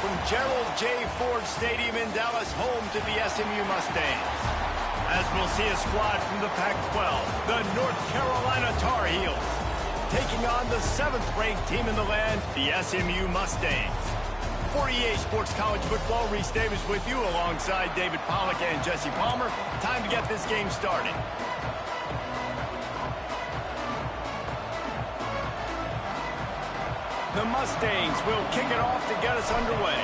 from Gerald J. Ford Stadium in Dallas, home to the SMU Mustangs. As we'll see a squad from the Pac-12, the North Carolina Tar Heels, taking on the 7th-ranked team in the land, the SMU Mustangs. For EA Sports College Football, Reese Davis with you alongside David Pollack and Jesse Palmer. Time to get this game started. The Mustangs will kick it off to get us underway.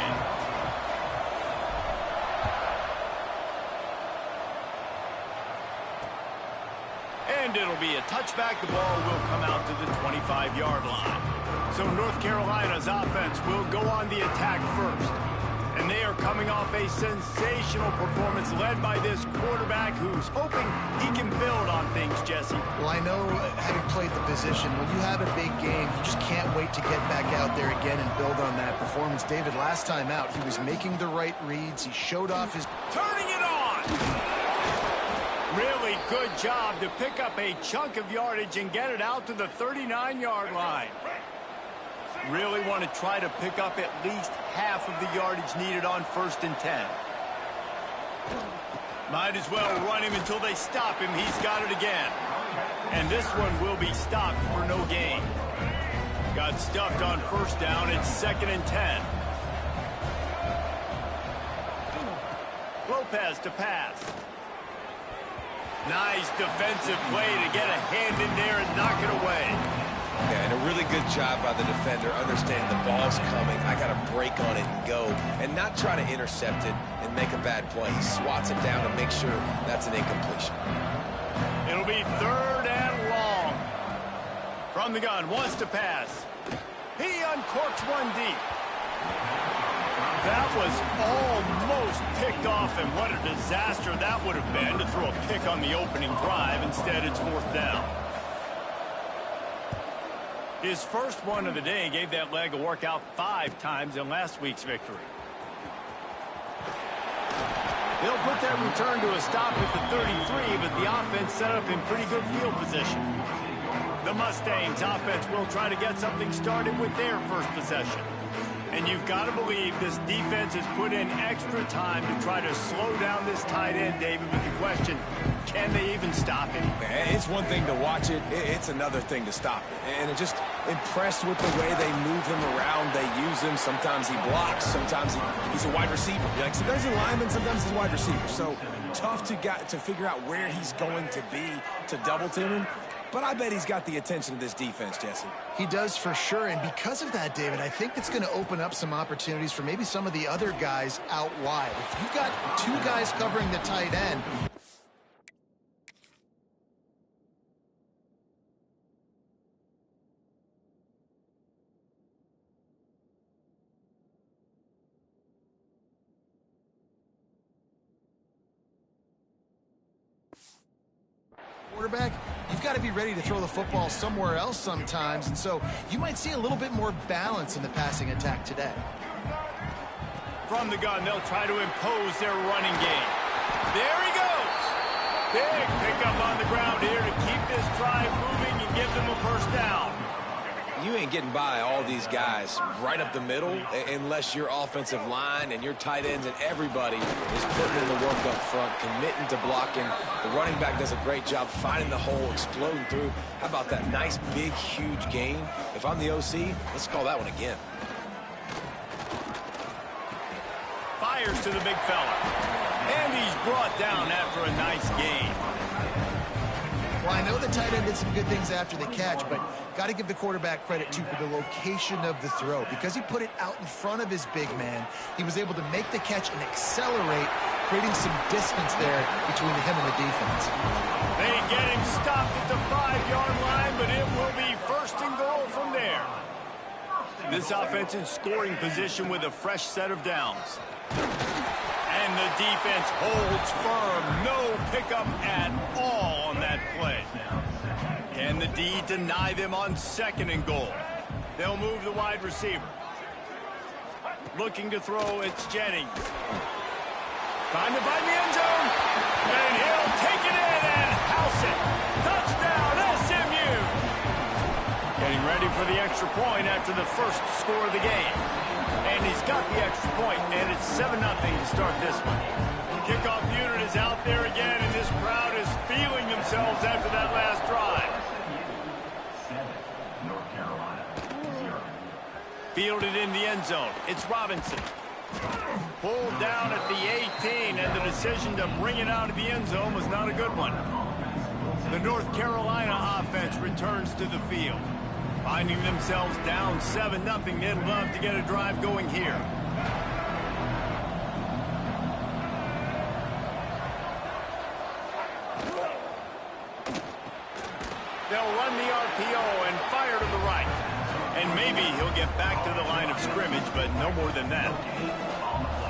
And it'll be a touchback. The ball will come out to the 25-yard line. So North Carolina's offense will go on the attack first. And they are coming off a sensational performance led by this quarterback who's hoping he can build on things, Jesse. Well, I know, having played the position, when you have a big game, you just can't wait to get back out there again and build on that performance. David, last time out, he was making the right reads. He showed off his... Turning it on! Really good job to pick up a chunk of yardage and get it out to the 39-yard line. Really want to try to pick up at least half of the yardage needed on 1st and 10. Might as well run him until they stop him. He's got it again. And this one will be stopped for no gain. Got stuffed on 1st down. It's 2nd and 10. Lopez to pass. Nice defensive play to get a hand in there and knock it away. Yeah, and a really good job by the defender, understanding the ball's coming. I got to break on it and go, and not try to intercept it and make a bad play. He swats it down and makes sure that's an incompletion. It'll be 3rd and long. From the gun, wants to pass. He uncorks one deep. That was almost picked off, and what a disaster that would have been to throw a pick on the opening drive. Instead, it's 4th down. His first one of the day gave that leg a workout 5 times in last week's victory. They'll put that return to a stop at the 33, but the offense set up in pretty good field position. The Mustangs offense will try to get something started with their first possession. And you've got to believe this defense has put in extra time to try to slow down this tight end, David, with the question, can they even stop him? It's one thing to watch it. It's another thing to stop it. And just impressed with the way they move him around. They use him. Sometimes he blocks. Sometimes he's a wide receiver. Like, sometimes he's a lineman. Sometimes he's a wide receiver. So tough to figure out where he's going to be to double team him. But I bet he's got the attention of this defense, Jesse. He does for sure, and because of that, David, I think it's going to open up some opportunities for maybe some of the other guys out wide. If you've got 2 guys covering the tight end, quarterback, you've got to be ready to throw the football somewhere else sometimes, and so you might see a little bit more balance in the passing attack today. From the gun, they'll try to impose their running game. There he goes. Big pickup on the ground here to keep this drive moving and give them a 1st down. You ain't getting by all these guys right up the middle unless your offensive line and your tight ends and everybody is putting in the work up front, committing to blocking. The running back does a great job finding the hole, exploding through. How about that nice, big, huge gain? If I'm the OC, let's call that one again. Fires to the big fella. And he's brought down after a nice gain. Well, I know the tight end did some good things after the catch, but got to give the quarterback credit, too, for the location of the throw. Because he put it out in front of his big man, he was able to make the catch and accelerate, creating some distance there between him and the defense. They get him stopped at the 5-yard line, but it will be 1st and goal from there. This offense in scoring position with a fresh set of downs. And the defense holds firm. No pickup at all on that play. Can the D deny them on 2nd and goal? They'll move the wide receiver. Looking to throw, it's Jennings. Trying to find the end zone. And he'll take it in and house it. Touchdown, SMU. Getting ready ready for the extra point after the first score of the game. And he's got the extra point, and it's 7-0 to start this one. Kickoff unit is out there again, and this crowd is feeling themselves after that last drive. Fielded in the end zone. It's Robinson. Pulled down at the 18, and the decision to bring it out of the end zone was not a good one. The North Carolina offense returns to the field. Finding themselves down 7-0, they'd love to get a drive going here. They'll run the RPO and fire to the right. And maybe he'll get back to the line of scrimmage, but no more than that.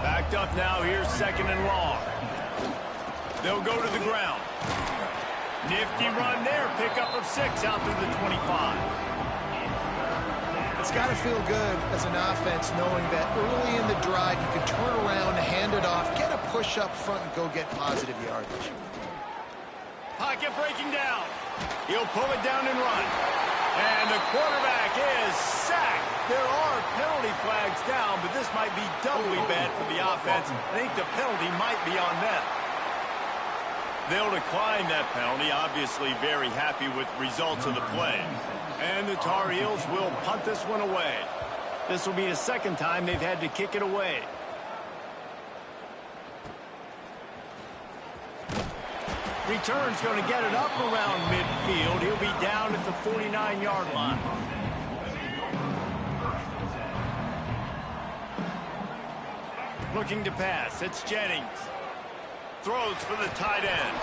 Backed up now, here's 2nd and long. They'll go to the ground. Nifty run there, pickup of 6 out to the 25. It's got to feel good as an offense knowing that early in the drive you can turn around, hand it off, get a push up front, and go get positive yardage. Pocket breaking down. He'll pull it down and run. And the quarterback is sacked. There are penalty flags down, but this might be doubly bad for the offense. I think the penalty might be on them. They'll decline that penalty, obviously very happy with results of the play. And the Tar Heels will punt this one away. This will be the 2nd time they've had to kick it away. Return's going to get it up around midfield. He'll be down at the 49-yard line. Looking to pass. It's Jennings. Throws for the tight end.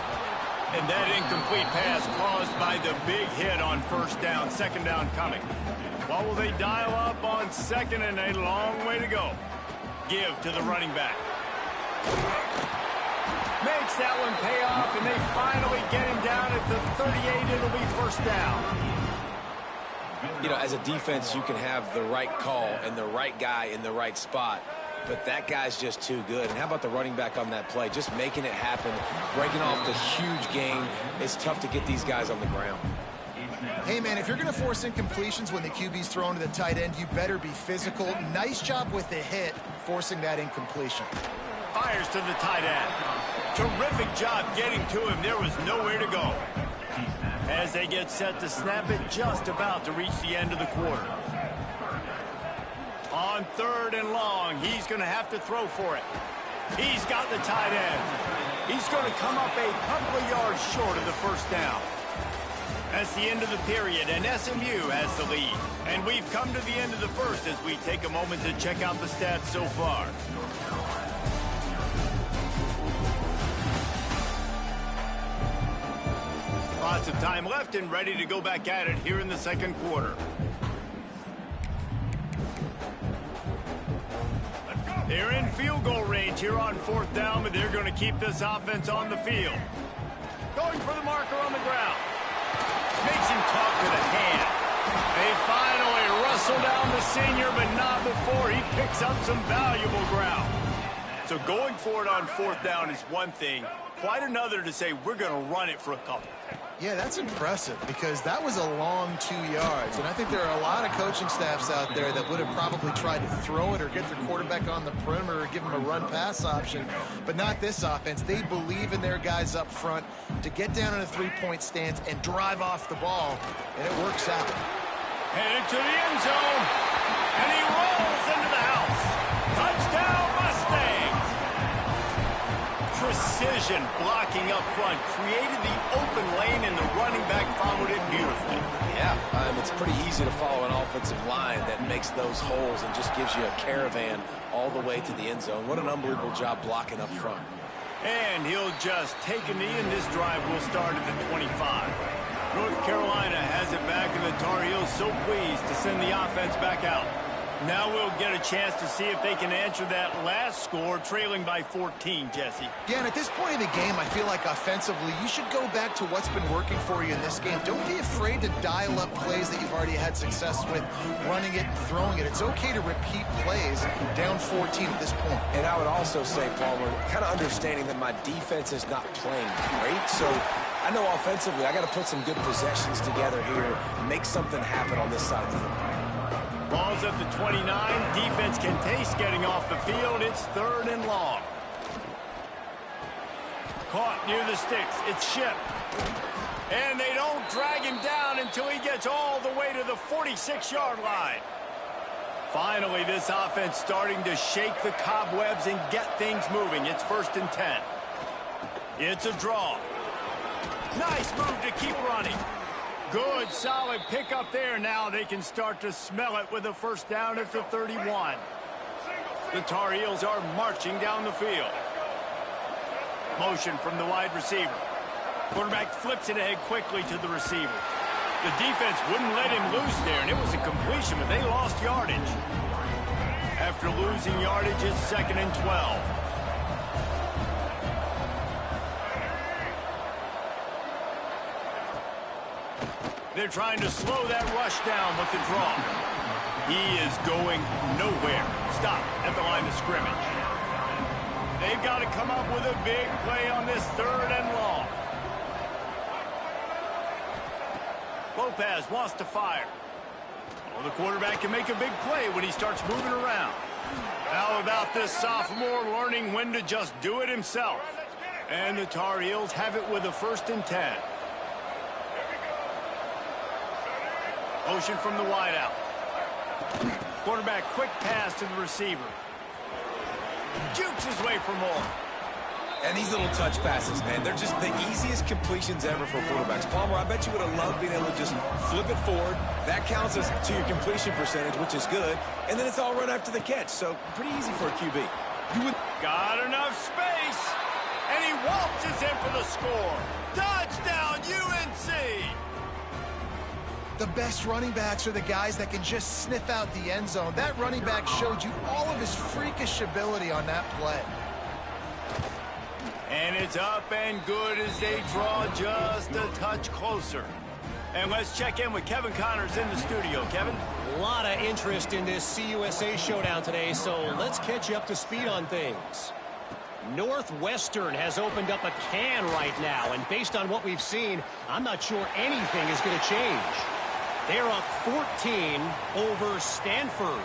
And that incomplete pass caused by the big hit on 1st down. 2nd down coming. What will they dial up on 2nd and a long way to go? Give to the running back. Makes that one pay off, and they finally get him down at the 38. It'll be 1st down. You know, as a defense, you can have the right call and the right guy in the right spot, but that guy's just too good. And how about the running back on that play? Just making it happen, breaking off the huge gain. It's tough to get these guys on the ground. Hey, man, if you're going to force incompletions when the QB's thrown to the tight end, you better be physical. Nice job with the hit, forcing that incompletion. Fires to the tight end. Terrific job getting to him. There was nowhere to go. As they get set to snap it, just about to reach the end of the quarter. On 3rd and long, he's going to have to throw for it. He's got the tight end. He's going to come up a couple of yards short of the 1st down. That's the end of the period, and SMU has the lead. And we've come to the end of the 1st as we take a moment to check out the stats so far. Lots of time left and ready to go back at it here in the 2nd quarter. They're in field goal range here on 4th down, but they're going to keep this offense on the field. Going for the marker on the ground. Makes him talk with a hand. They finally wrestle down the senior, but not before he picks up some valuable ground. So going for it on 4th down is one thing. Quite another to say we're going to run it for a couple. Yeah, that's impressive because that was a long 2 yards. And I think there are a lot of coaching staffs out there that would have probably tried to throw it or get their quarterback on the perimeter or give him a run-pass option. But not this offense. They believe in their guys up front to get down in a 3-point stance and drive off the ball. And it works out. Headed to the end zone. And he rolls into the house. Touchdown, Mustangs. Precision blocking up front created the open lane, and the running back followed it beautifully. Yeah, it's pretty easy to follow an offensive line that makes those holes and just gives you a caravan all the way to the end zone. What an unbelievable job blocking up front. And he'll just take a knee, and this drive will start at the 25. North Carolina has it back, and the Tar Heels so pleased to send the offense back out. Now we'll get a chance to see if they can answer that last score, trailing by 14, Jesse. Yeah, and at this point in the game, I feel like offensively, you should go back to what's been working for you in this game. Don't be afraid to dial up plays that you've already had success with, running it and throwing it. It's okay to repeat plays down 14 at this point. And I would also say, Palmer, kind of understanding that my defense is not playing great, so I know offensively I got to put some good possessions together here and make something happen on this side of the football. Ball's at the 29. Defense can taste getting off the field. It's 3rd and long. Caught near the sticks. It's Ship. And they don't drag him down until he gets all the way to the 46-yard line. Finally, this offense starting to shake the cobwebs and get things moving. It's 1st and 10. It's a draw. Nice move to keep running. Good, solid pickup there. Now they can start to smell it with a 1st down at the 31. The Tar Heels are marching down the field. Motion from the wide receiver. Quarterback flips it ahead quickly to the receiver. The defense wouldn't let him loose there, and it was a completion, but they lost yardage. After losing yardage, it's 2nd and 12. They're trying to slow that rush down with the draw. He is going nowhere. Stop at the line of scrimmage. They've got to come up with a big play on this 3rd and long. Lopez wants to fire. Well, the quarterback can make a big play when he starts moving around. How about this sophomore learning when to just do it himself? And the Tar Heels have it with a 1st and 10. Motion from the wideout. Quarterback quick pass to the receiver. Jukes his way for more. And these little touch passes, man, they're just the easiest completions ever for quarterbacks. Palmer, I bet you would have loved being able to just flip it forward. That counts as to your completion percentage, which is good. And then it's all run after the catch, so pretty easy for a QB. Got enough space. And he waltzes in for the score. Touchdown, UNC! The best running backs are the guys that can just sniff out the end zone. That running back showed you all of his freakish ability on that play. And it's up and good as they draw just a touch closer. And let's check in with Kevin Connors in the studio. Kevin? A lot of interest in this CUSA showdown today, so let's catch you up to speed on things. Northwestern has opened up a can right now, and based on what we've seen, I'm not sure anything is going to change. They're up 14 over Stanford.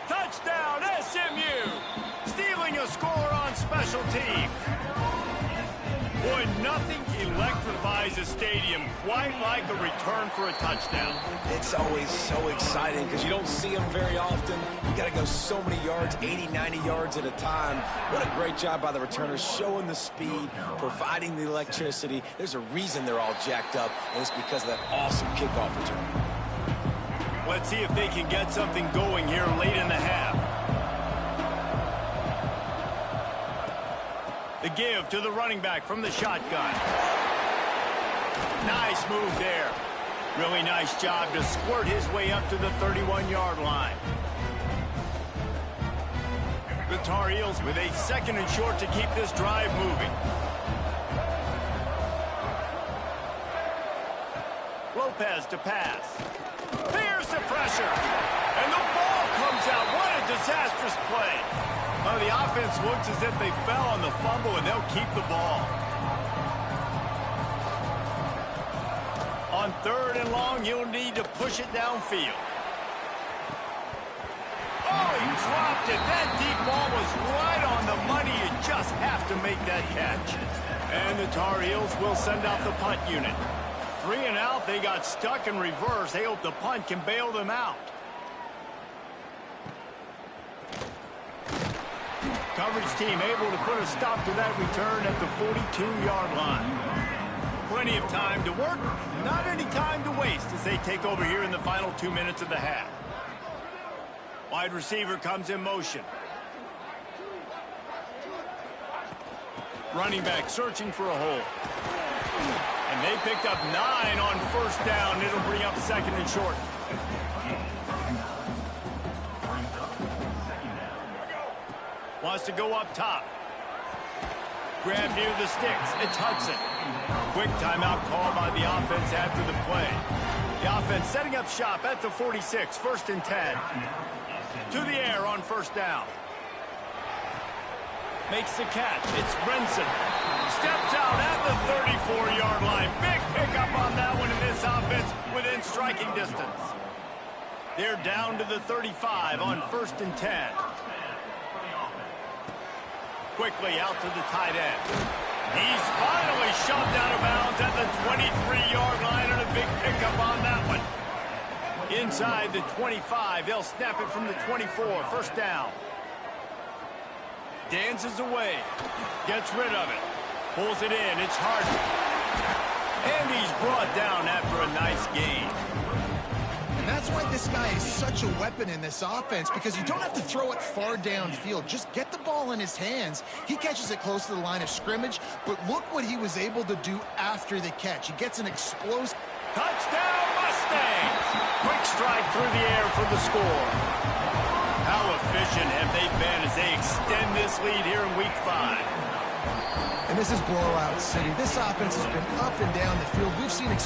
Touchdown, SMU! Stealing a score on special teams. Boy, nothing electrifies a stadium quite like a return for a touchdown. It's always so exciting because you don't see them very often. You got to go so many yards, 80, 90 yards at a time. What a great job by the returners, showing the speed, providing the electricity. There's a reason they're all jacked up, and it's because of that awesome kickoff return. Let's see if they can get something going here late in the half. The give to the running back from the shotgun. Nice move there. Really nice job to squirt his way up to the 31-yard line. The Tar Heels with a 2nd and short to keep this drive moving. Lopez to pass. Here's the pressure. And the ball comes out. What a disastrous play. Oh, the offense looks as if they fell on the fumble, and they'll keep the ball. On 3rd and long, you'll need to push it downfield. Oh, he dropped it. That deep ball was right on the money. You just have to make that catch. And the Tar Heels will send out the punt unit. 3 and out, they got stuck in reverse. They hope the punt can bail them out. Coverage team able to put a stop to that return at the 42-yard line. Plenty of time to work, not any time to waste as they take over here in the final 2 minutes of the half. Wide receiver comes in motion. Running back searching for a hole. And they picked up 9 on 1st down. It'll bring up 2nd and short. Wants to go up top. Grab near the sticks. It's Hudson. Quick timeout call by the offense after the play. The offense setting up shop at the 46. 1st and 10. To the air on 1st down. Makes the catch. It's Brinson. Steps out at the 34-yard line. Big pickup on that one in this offense within striking distance. They're down to the 35 on 1st and 10. Quickly out to the tight end. He's finally shoved out of bounds at the 23-yard line, and a big pickup on that one. Inside the 25, they'll snap it from the 24, 1st down. Dances away, gets rid of it, pulls it in, it's Harden. And he's brought down after a nice gain. And that's why this guy is such a weapon in this offense, because you don't have to throw it far downfield. Just get the ball in his hands. He catches it close to the line of scrimmage, but look what he was able to do after the catch. He gets an explosive... Touchdown, Mustangs! Quick strike through the air for the score. How efficient have they been as they extend this lead here in Week 5? And this is blowout city. This offense has been up and down the field. We've seen...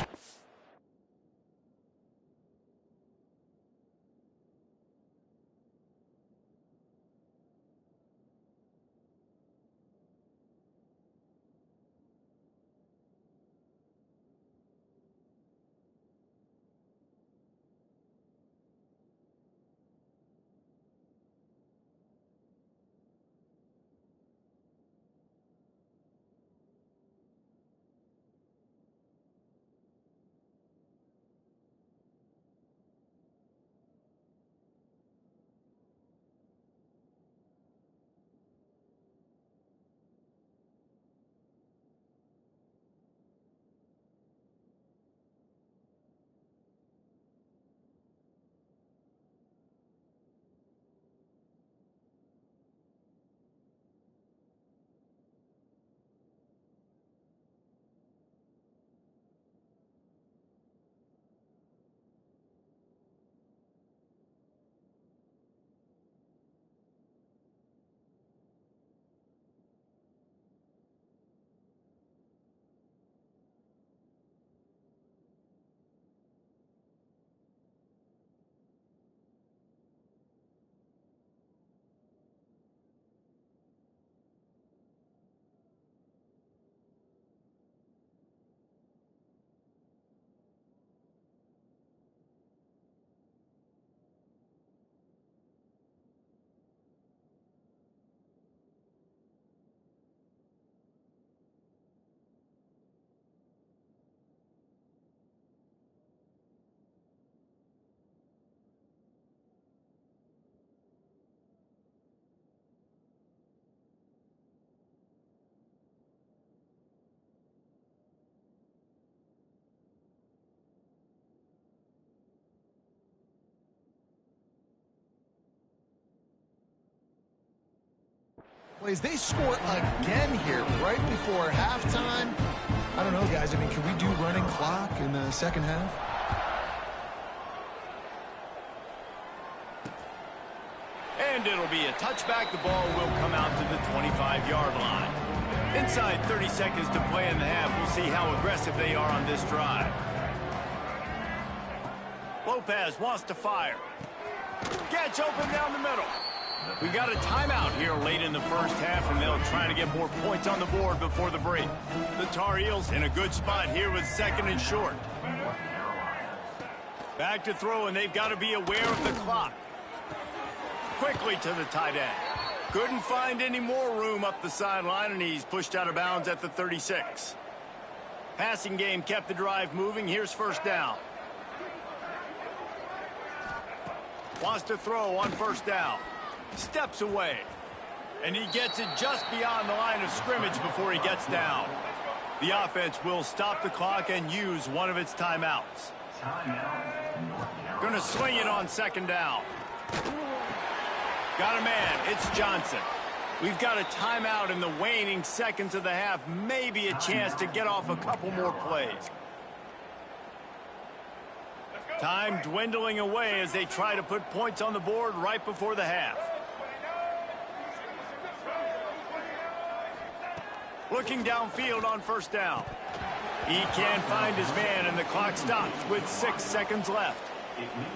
plays. They score again here right before halftime. I don't know, guys. I mean, can we do running clock in the second half? And it'll be a touchback. The ball will come out to the 25-yard line. Inside 30 seconds to play in the half. We'll see how aggressive they are on this drive. Lopez wants to fire. Gets open down the middle. We got a timeout here late in the first half, and they'll try to get more points on the board before the break. The Tar Heels in a good spot here with 2nd and short. Back to throw, and they've got to be aware of the clock. Quickly to the tight end. Couldn't find any more room up the sideline, and he's pushed out of bounds at the 36. Passing game kept the drive moving. Here's 1st down. Wants to throw on 1st down. Steps away. And he gets it just beyond the line of scrimmage before he gets down. The offense will stop the clock and use one of its timeouts. Going to swing it on 2nd down. Got a man. It's Johnson. We've got a timeout in the waning seconds of the half. Maybe a chance to get off a couple more plays. Time dwindling away as they try to put points on the board right before the half. Looking downfield on 1st down. He can't find his man, and the clock stops with 6 seconds left.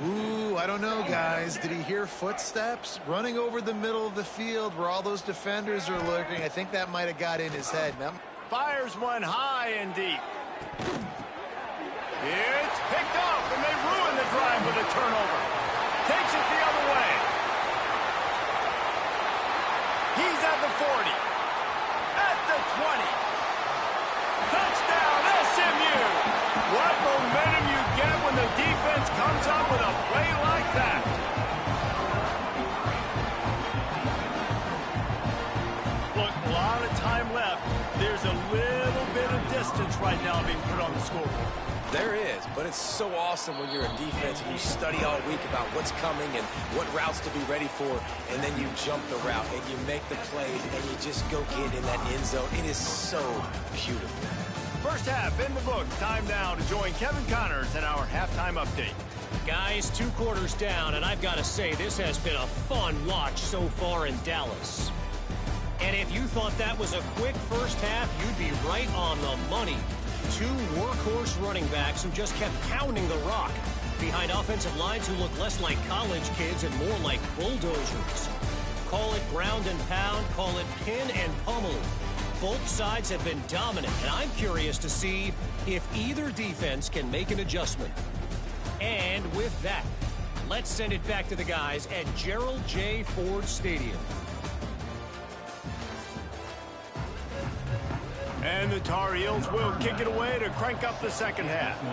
Ooh, I don't know, guys. Did he hear footsteps running over the middle of the field where all those defenders are lurking? I think that might have got in his head. Fires one high and deep. It's picked off, and they ruin the drive with a turnover. Takes it the other way. He's at the 40. At the 20. Touchdown, SMU! What momentum you get when the defense comes up with a play like that. Look, a lot of time left. There's a little bit of distance right now being put on the scoreboard. There is, but it's so awesome when you're a defense and you study all week about what's coming and what routes to be ready for, and then you jump the route and you make the plays and you just go get in that end zone. It is so beautiful. First half in the books. Time now to join Kevin Connors in our halftime update. Guys, 2 quarters down, and I've got to say, this has been a fun watch so far in Dallas. And if you thought that was a quick first half, you'd be right on the money. 2 workhorse running backs who just kept pounding the rock behind offensive lines who look less like college kids and more like bulldozers. Call it ground and pound, call it pin and pummeling. Both sides have been dominant, and I'm curious to see if either defense can make an adjustment. And with that, let's send it back to the guys at Gerald J. Ford Stadium. And the Tar Heels will kick it away to crank up the second half.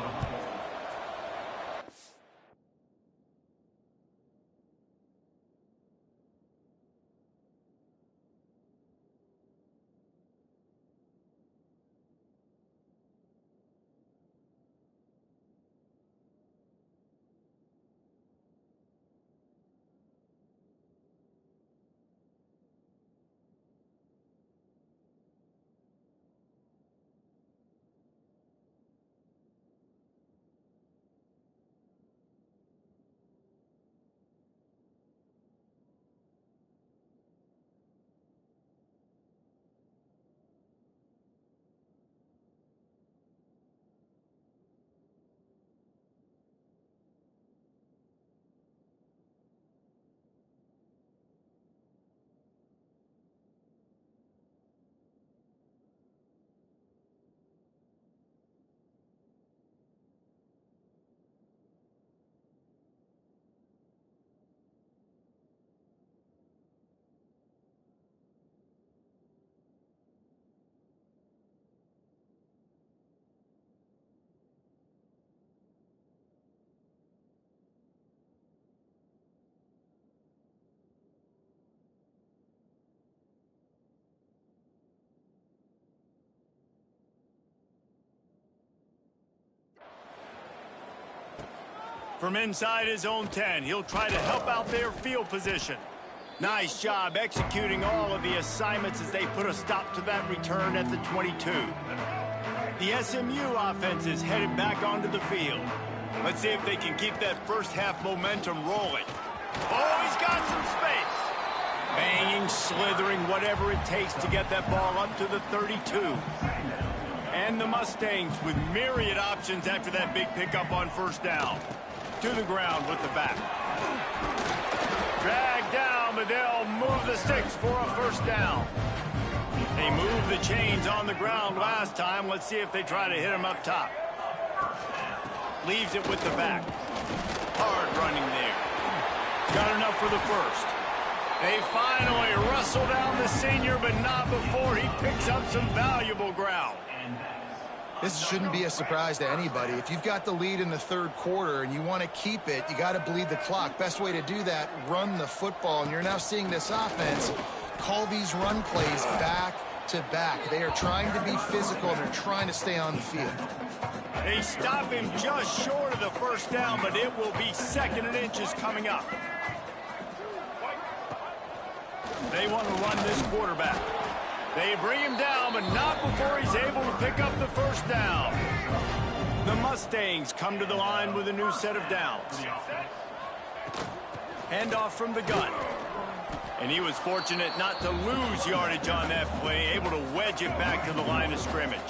From inside his own 10, he'll try to help out their field position. Nice job executing all of the assignments as they put a stop to that return at the 22. The SMU offense is headed back onto the field. Let's see if they can keep that first half momentum rolling. Oh, he's got some space. Banging, slithering, whatever it takes to get that ball up to the 32. And the Mustangs with myriad options after that big pickup on first down. To the ground with the back. Dragged down, but they'll move the sticks for a first down. They moved the chains on the ground last time. Let's see if they try to hit him up top. Leaves it with the back. Hard running there. Got enough for the first. They finally wrestle down the senior, but not before he picks up some valuable ground. This shouldn't be a surprise to anybody. If you've got the lead in the third quarter and you want to keep it, you got to bleed the clock. Best way to do that, run the football. And you're now seeing this offense call these run plays back to back. They are trying to be physical, and they're trying to stay on the field. They stop him just short of the first down, but it will be 2nd and inches coming up. They want to run this quarterback. They bring him down, but not before he's able to pick up the first down. The Mustangs come to the line with a new set of downs. Handoff from the gun. And he was fortunate not to lose yardage on that play, able to wedge it back to the line of scrimmage.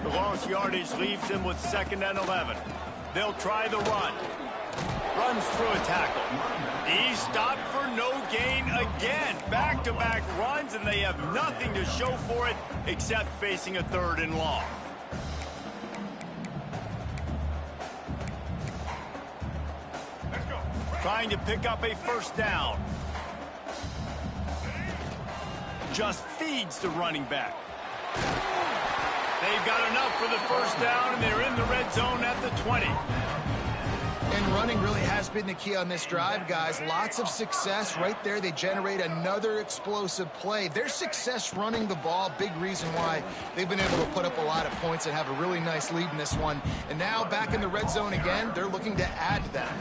The lost yardage leaves him with 2nd and 11. They'll try the run. Runs through a tackle. He's stopped for no gain again. Back-to-back runs, and they have nothing to show for it except facing a 3rd and long. Trying to pick up a 1st down. Just feeds the running back. They've got enough for the 1st down, and they're in the red zone at the 20. And running really has been the key on this drive, guys. Lots of success right there. They generate another explosive play. Their success running the ball, big reason why they've been able to put up a lot of points and have a really nice lead in this one. And now back in the red zone again, they're looking to add to that.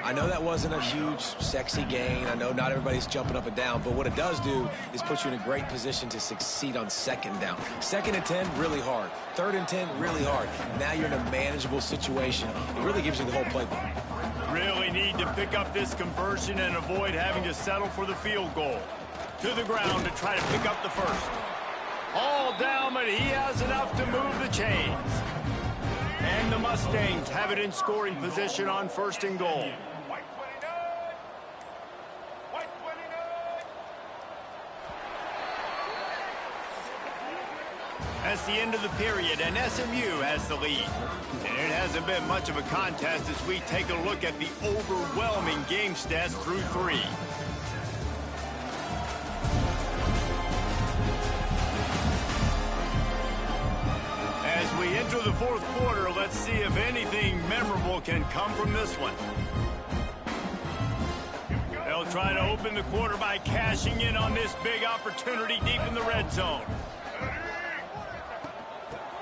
I know that wasn't a huge, sexy gain. I know not everybody's jumping up and down, but what it does do is put you in a great position to succeed on 2nd down. 2nd and 10, really hard. 3rd and 10, really hard. Now you're in a manageable situation. It really gives you the whole playbook. Really need to pick up this conversion and avoid having to settle for the field goal. To the ground to try to pick up the 1st. All down, but he has enough to move the chains. And the Mustangs have it in scoring position on 1st and goal. That's the end of the period, and SMU has the lead. And it hasn't been much of a contest as we take a look at the overwhelming game stats through 3. As we enter the 4th quarter, let's see if anything memorable can come from this one. They'll try to open the quarter by cashing in on this big opportunity deep in the red zone.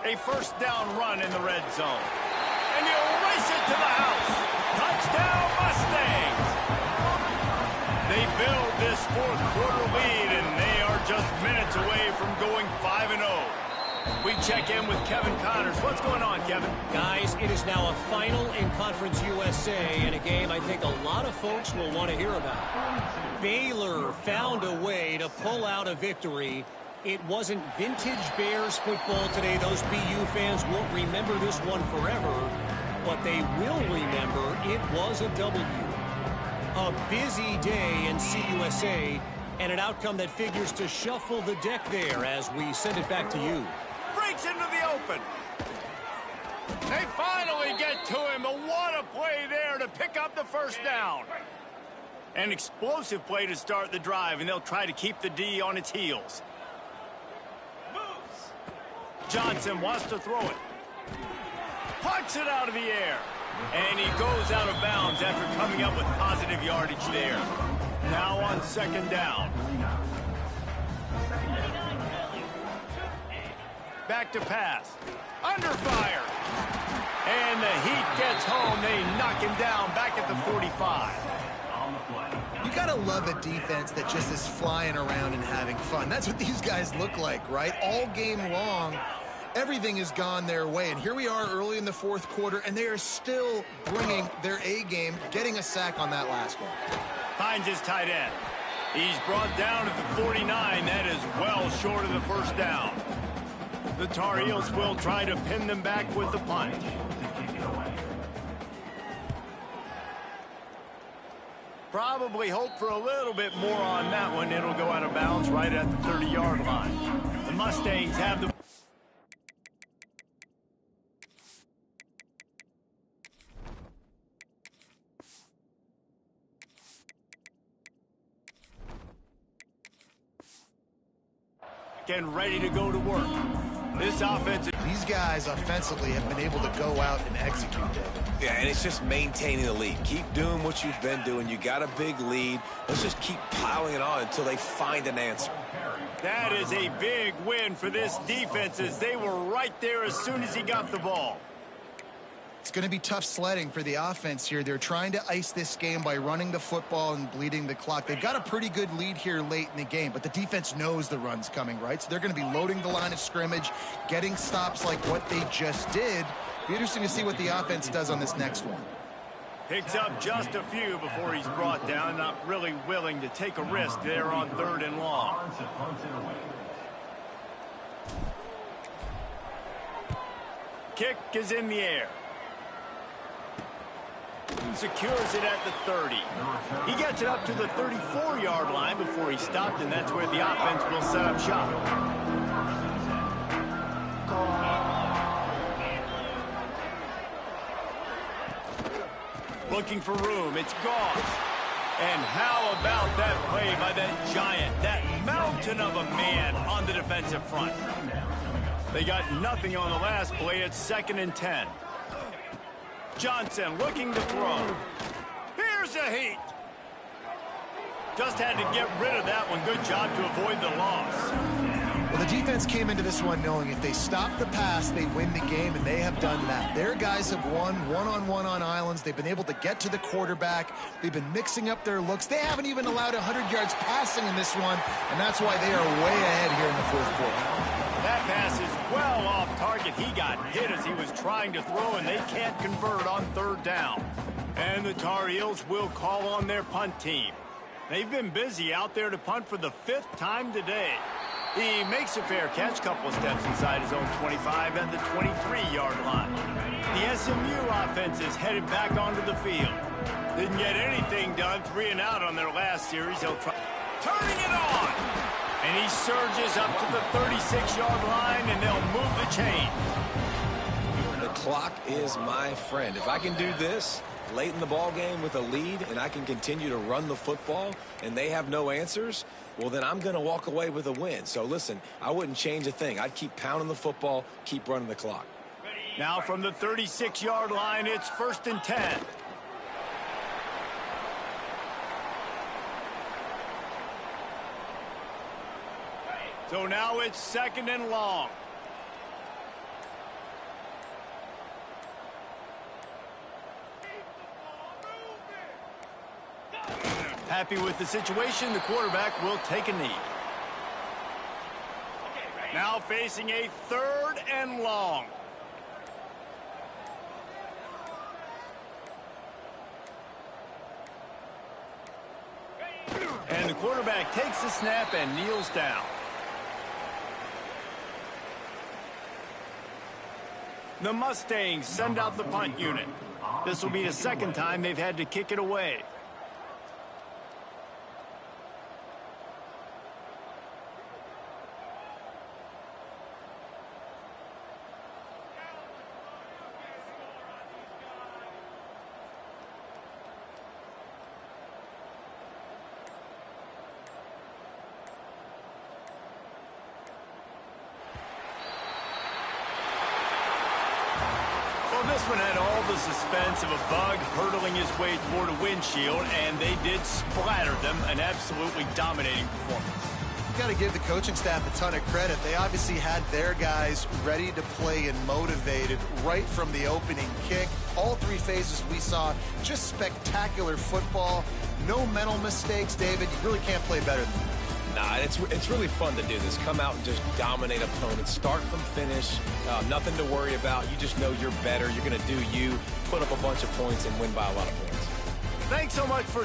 A 1st down run in the red zone. And he'll race it to the house. Touchdown, Mustangs! They build this 4th quarter lead, and they are just minutes away from going 5-0. We check in with Kevin Connors. What's going on, Kevin? Guys, it is now a final in Conference USA, and a game I think a lot of folks will want to hear about. Baylor found a way to pull out a victory. It wasn't vintage Bears football today. Those BU fans won't remember this one forever, but they will remember it was a W. A busy day in CUSA, and an outcome that figures to shuffle the deck there as we send it back to you. Breaks into the open. They finally get to him, but what a play there to pick up the 1st down. An explosive play to start the drive, and they'll try to keep the D on its heels. Johnson wants to throw it. Pucks it out of the air. And he goes out of bounds after coming up with positive yardage there. Now on 2nd down. Back to pass. Under fire. And the Heat gets home. They knock him down back at the 45. You gotta love a defense that just is flying around and having fun. That's what these guys look like, right? All game long, everything has gone their way. And here we are early in the 4th quarter, and they are still bringing their A game, getting a sack on that last one. Finds his tight end. He's brought down at the 49. That is well short of the 1st down. The Tar Heels will try to pin them back with the punt. Probably hope for a little bit more on that one. It'll go out of bounds right at the 30-yard line. The Mustangs have the... Getting ready to go to work. This offense... These guys offensively have been able to go out and execute it. Yeah, and it's just maintaining the lead. Keep doing what you've been doing. You got a big lead. Let's just keep piling it on until they find an answer. That is a big win for this defense as they were right there as soon as he got the ball. It's going to be tough sledding for the offense here. They're trying to ice this game by running the football and bleeding the clock. They've got a pretty good lead here late in the game, but the defense knows the run's coming, right? So they're going to be loading the line of scrimmage, getting stops like what they just did. Be interesting to see what the offense does on this next one. Picks up just a few before he's brought down. Not really willing to take a risk there on 3rd and long. Kick is in the air. Secures it at the 30. He gets it up to the 34-yard line before he stopped, and that's where the offense will set up shop. Looking for room. It's gone. And how about that play by that giant, that mountain of a man on the defensive front? They got nothing on the last play. It's 2nd and 10. Johnson looking to throw. Here's a heat. Just had to get rid of that one. Good job to avoid the loss. Well, the defense came into this one knowing if they stop the pass, they win the game, and they have done that. Their guys have won one-on-one on islands. They've been able to get to the quarterback. They've been mixing up their looks. They haven't even allowed 100 yards passing in this one, and that's why they are way ahead here in the 4th quarter. That pass is well off target. He got hit as he was trying to throw, and they can't convert on 3rd down. And the Tar Heels will call on their punt team. They've been busy out there to punt for the 5th time today. He makes a fair catch, couple of steps inside his own 25 at the 23-yard line. The SMU offense is headed back onto the field. Didn't get anything done, 3 and out on their last series. They'll try turning it on. And he surges up to the 36-yard line, and they'll move the chain. The clock is my friend. If I can do this late in the ball game with a lead and I can continue to run the football and they have no answers, well, then I'm going to walk away with a win. So, listen, I wouldn't change a thing. I'd keep pounding the football, keep running the clock. Now from the 36-yard line, it's 1st and 10. So now it's 2nd and long. Happy with the situation, the quarterback will take a knee. Now facing a 3rd and long. And the quarterback takes the snap and kneels down. The Mustangs send out the punt unit. This will be the 2nd time they've had to kick it away. This one had all the suspense of a bug hurtling his way toward a windshield, and they did splatter them. An absolutely dominating performance. You got to give the coaching staff a ton of credit. They obviously had their guys ready to play and motivated right from the opening kick. All 3 phases we saw, just spectacular football. No mental mistakes, David. You really can't play better than that. Nah, it's really fun to do this. Come out and just dominate opponents. Start from finish. Nothing to worry about. You just know you're better. You're going to do you, put up a bunch of points, and win by a lot of points. Thanks so much for